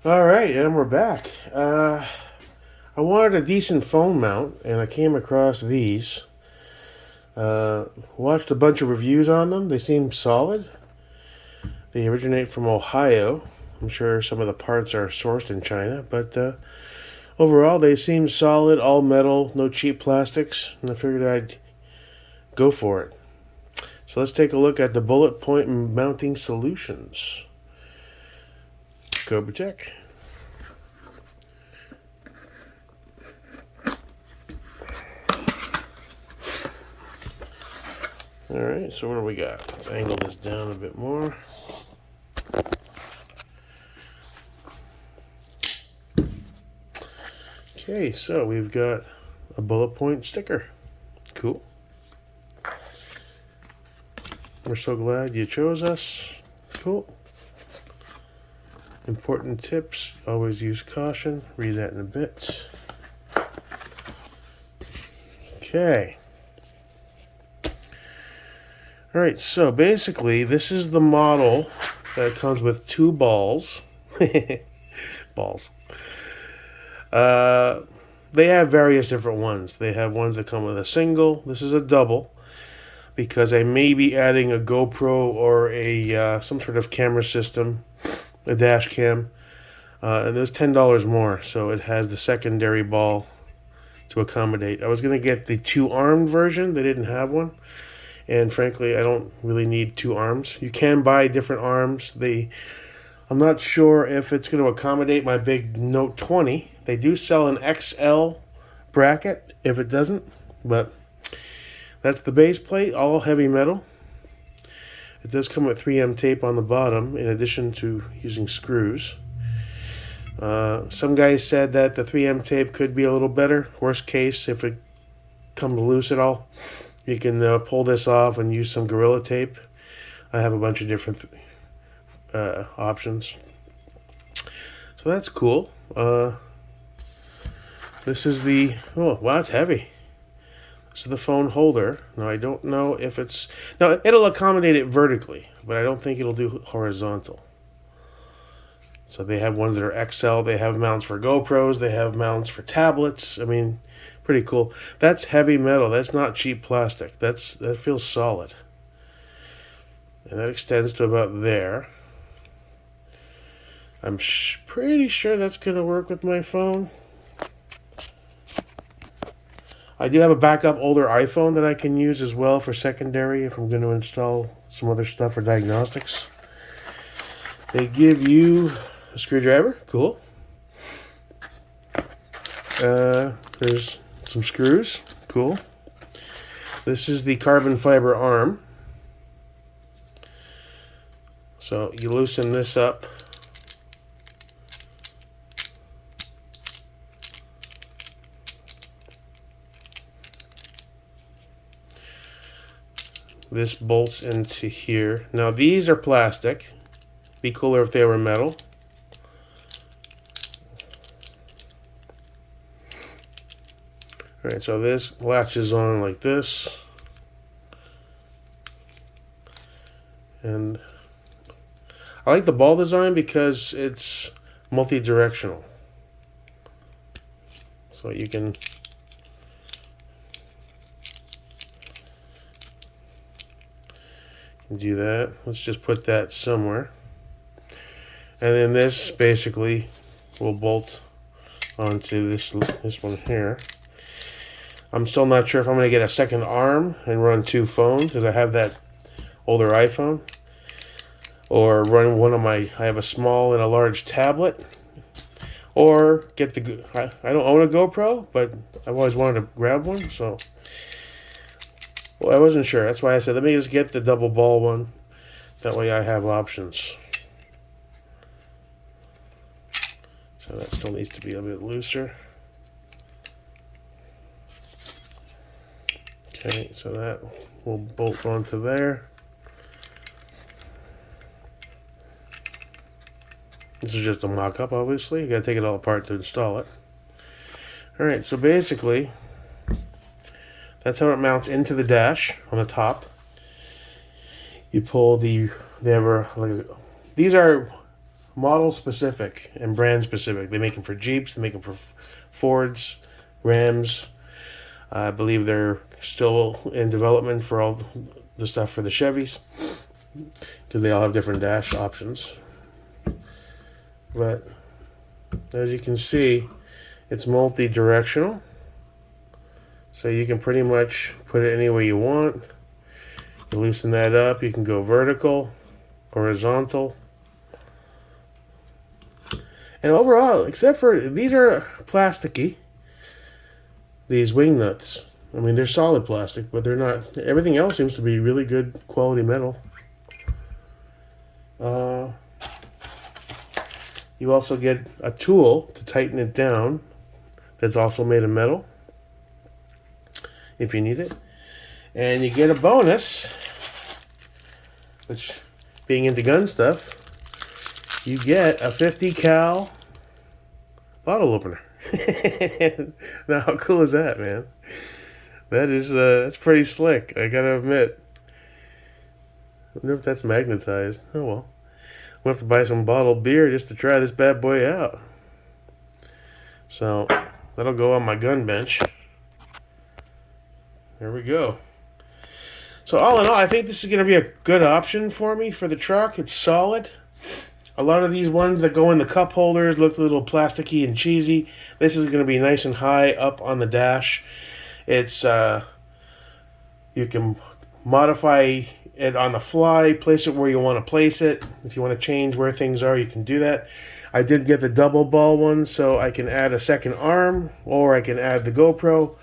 All right, and we're back. I wanted a decent phone mount, and I came across these. Uh, Watched a bunch of reviews on them. They seem solid. They originate from Ohio. I'm sure some of the parts are sourced in China, but overall they seem solid, all metal, no cheap plastics, and I figured I'd go for it. So let's take a look at the Bulletpoint mounting solutions. Go check. All right, so what do we got? Let's angle this down a bit more. Okay, so we've got a bullet point sticker. Cool. We're so glad you chose us. Cool. Important tips, always use caution. Read that in a bit. Okay. Alright, so basically this is the model that comes with two balls. Balls. Uh, they have various different ones. They have ones that come with a single. This is a double because I may be adding a GoPro or a some sort of camera system, a dash cam, and there's $10 more. So it has the secondary ball to accommodate. I was gonna get the two-armed version. They didn't have one, and frankly, I don't really need two arms. You can buy different arms. I'm not sure if it's going to accommodate my big Note 20. They do sell an XL bracket if it doesn't, but that's the base plate, all heavy metal. It does come with 3M tape on the bottom in addition to using screws. Some guys said that the 3M tape could be a little better. Worst case, if it comes loose at all, you can pull this off and use some Gorilla tape. I have a bunch of different options. So that's cool. This is the, oh, wow, it's heavy. This is the phone holder. Now, I don't know if it's, now it'll accommodate it vertically, but I don't think it'll do horizontal. So they have ones that are XL. They have mounts for GoPros. They have mounts for tablets. I mean, pretty cool. That's heavy metal. That's not cheap plastic. That feels solid. And that extends to about there. I'm pretty sure that's going to work with my phone. I do have a backup older iPhone that I can use as well for secondary if I'm going to install some other stuff for diagnostics. They give you a screwdriver. Cool. There's some screws. Cool. This is the carbon fiber arm. So you loosen this up. This bolts into here. Now these are plastic. Be cooler if they were metal. Alright, so this latches on like this. And I like the ball design because it's multi-directional. So you can do that. Let's just put that somewhere. And then this basically will bolt onto this one here. I'm still not sure if I'm going to get a second arm and run two phones because I have that older iPhone. Or run one of my, I have a small and a large tablet. Or get I don't own a GoPro, but I've always wanted to grab one, so. Well, I wasn't sure. That's why I said, let me just get the double ball one. That way I have options. So that still needs to be a bit looser. Okay, so that will bolt onto there. This is just a mock-up, obviously. You gotta take it all apart to install it. Alright, so basically, that's how it mounts into the dash on the top. You pull these are model specific and brand specific. They make them for Jeeps, they make them for Fords, Rams. I believe they're still in development for all the stuff for the Chevys, because they all have different dash options. But as you can see, it's multi-directional, so you can pretty much put it any way you want. You loosen that up, you can go vertical, horizontal. And overall, except for these are plasticky, these wing nuts. I mean, they're solid plastic, but they're not. Everything else seems to be really good quality metal. You also get a tool to tighten it down that's also made of metal, if you need it. And you get a bonus, which, being into gun stuff, you get a 50 cal bottle opener. Now, how cool is that, man? That is, that's pretty slick, I gotta admit. I wonder if that's magnetized. Oh well. We'll have to buy some bottled beer just to try this bad boy out. So, that'll go on my gun bench. There we go. So all in all, I think this is going to be a good option for me for the truck. It's solid. A lot of these ones that go in the cup holders look a little plasticky and cheesy. This is going to be nice and high up on the dash. It's you can modify it on the fly, place it where you want to place it. If you want to change where things are, you can do that. I did get the double ball one, so I can add a second arm, or I can add the GoPro,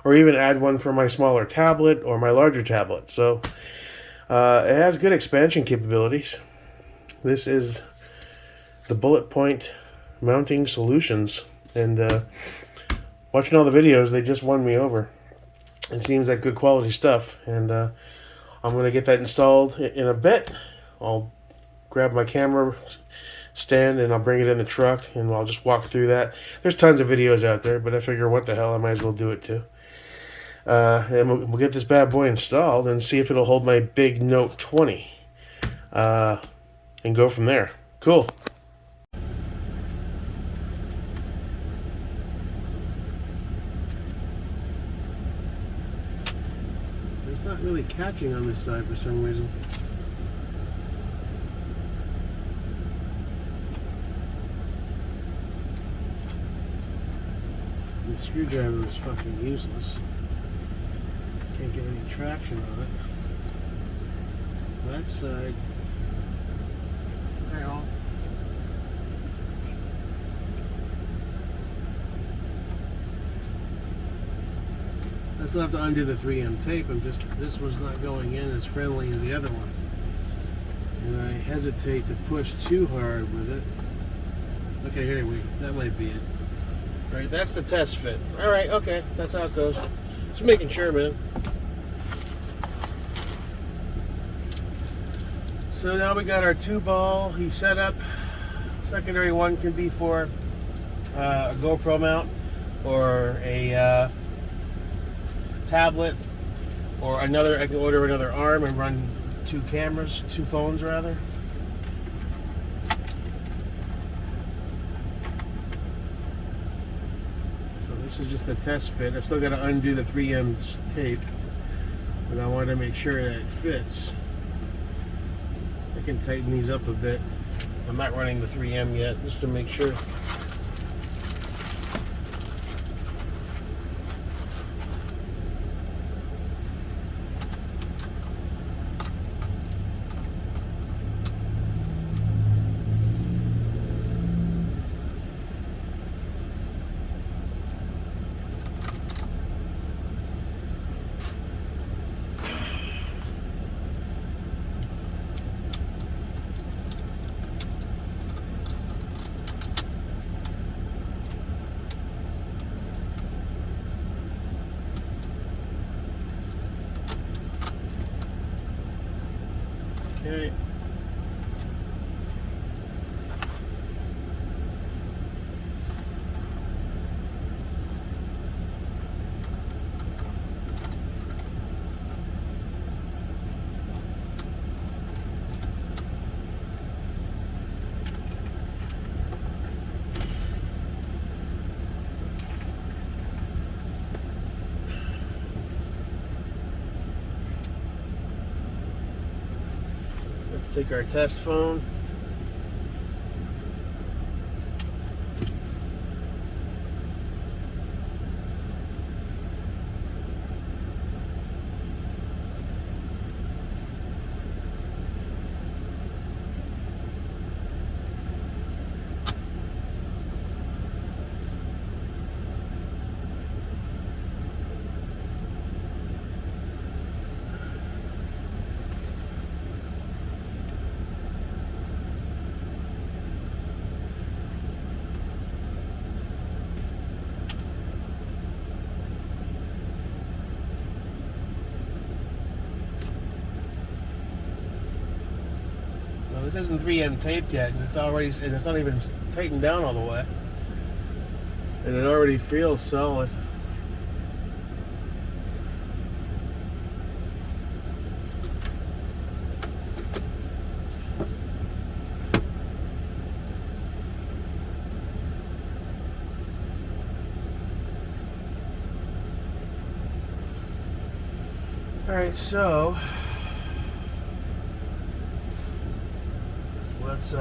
or even add one for my smaller tablet or my larger tablet. So it has good expansion capabilities. This is the Bulletpoint mounting solutions, and watching all the videos, they just won me over. It seems like good quality stuff, and I'm going to get that installed in a bit. I'll grab my camera stand and I'll bring it in the truck and I'll just walk through that. There's tons of videos out there, but I figure what the hell, I might as well do it too. And we'll get this bad boy installed and see if it'll hold my big Note 20 and go from there. Cool. It's not really catching on this side for some reason. The screwdriver is fucking useless. Can't get any traction on it. That side. Well. I still have to undo the 3M tape. This was not going in as friendly as the other one. And I hesitate to push too hard with it. Okay, here that might be it. Right, that's the test fit. Alright, okay, that's how it goes. Just making sure, man. So now we got our 2-ball. He's set up. Secondary one can be for a GoPro mount, or a tablet, or another. I can order another arm and run 2 cameras, 2 phones rather. This is just the test fit. I still got to undo the 3M tape, but I want to make sure that it fits. I can tighten these up a bit. I'm not running the 3M yet, just to make sure. Okay. Let's take our test phone. This isn't 3M taped yet, and it's not even tightened down all the way, and it already feels solid. All right, so let's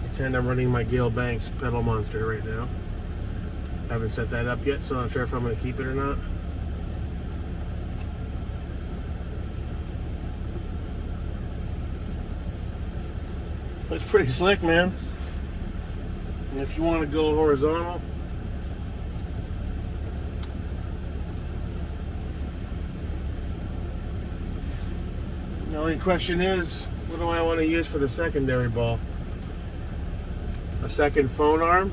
pretend I'm running my Gale Banks pedal monster right now. Haven't set that up yet, so I'm not sure if I'm going to keep it or not. It's pretty slick, man. And if you want to go horizontal, the only question is, what do I want to use for the secondary ball? A second phone arm,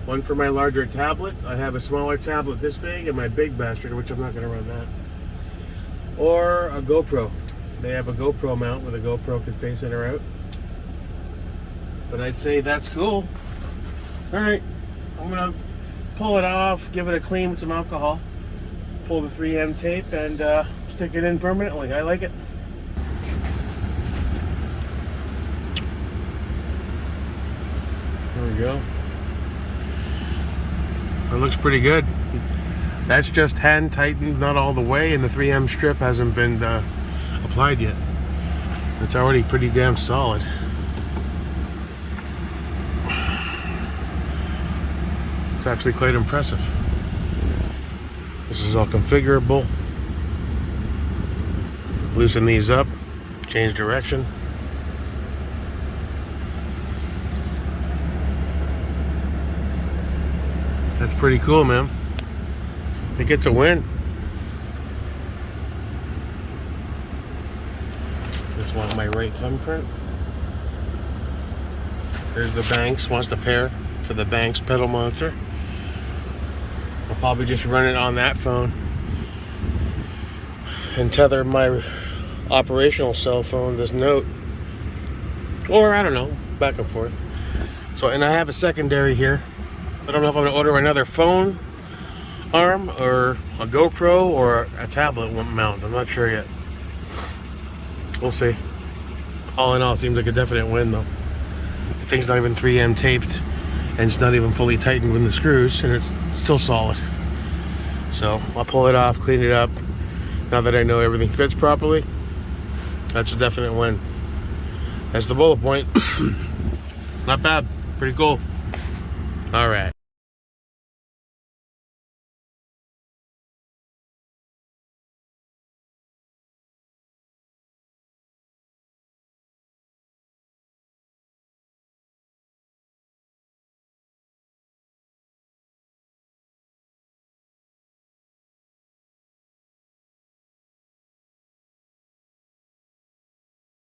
one for my larger tablet. I have a smaller tablet this big and my big bastard, which I'm not going to run that. Or a GoPro. They have a GoPro mount where the GoPro can face in or out. But I'd say that's cool. Alright, I'm going to pull it off, give it a clean with some alcohol, pull the 3M tape, and stick it in permanently. I like it. There we go. It looks pretty good. That's just hand tightened, not all the way, and the 3M strip hasn't been applied yet. It's already pretty damn solid. It's actually quite impressive. This is all configurable. Loosen these up, change direction. That's pretty cool, man. It gets a win. Just want my right thumbprint. There's the Banks, wants to pair for the Banks pedal monitor. I'll probably just run it on that phone and tether my operational cell phone, this Note. Or, I don't know, back and forth. So, and I have a secondary here. I don't know if I'm going to order another phone arm or a GoPro or a tablet mount. I'm not sure yet. We'll see. All in all, it seems like a definite win, though. The thing's not even 3M taped, and it's not even fully tightened with the screws, and it's still solid. So I'll pull it off, clean it up. Now that I know everything fits properly, that's a definite win. That's the Bulletpoint. Not bad. Pretty cool. All right.